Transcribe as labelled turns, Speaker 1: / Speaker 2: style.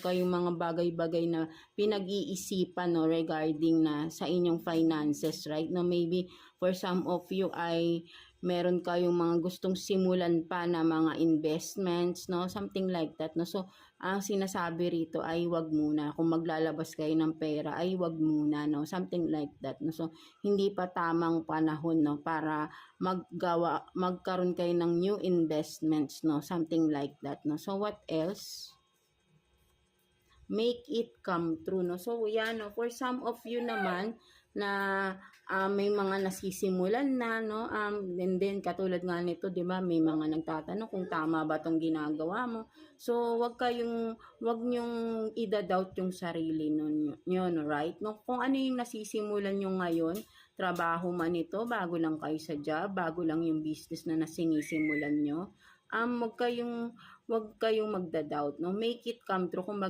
Speaker 1: kayong mga bagay-bagay na pinag-iisipan, no, regarding na sa inyong finances, right? No, maybe for some of you ay meron kayong mga gustong simulan pa na mga investments, no, something like that, no. So ang sinasabi rito ay wag muna. Kung maglalabas kayo ng pera ay wag muna, no, something like that, no. So hindi pa tamang panahon, no, para magkaroon kayo ng new investments, no, something like that, no. So what else? Make it come true, no. So yan, no, for some of you naman na may mga nasisimulan na, no, and then katulad nga nito, 'di ba, may mga nagtatanong kung tama ba 'tong ginagawa mo. So wag nyong i-doubt yung sarili niyo, no, right? No, kung ano yung nasisimulan niyo ngayon, trabaho man ito, bago lang kayo sa job, bago lang yung business na sinisimulan niyo, wag kayong magda-doubt, no. Make it come true. Kung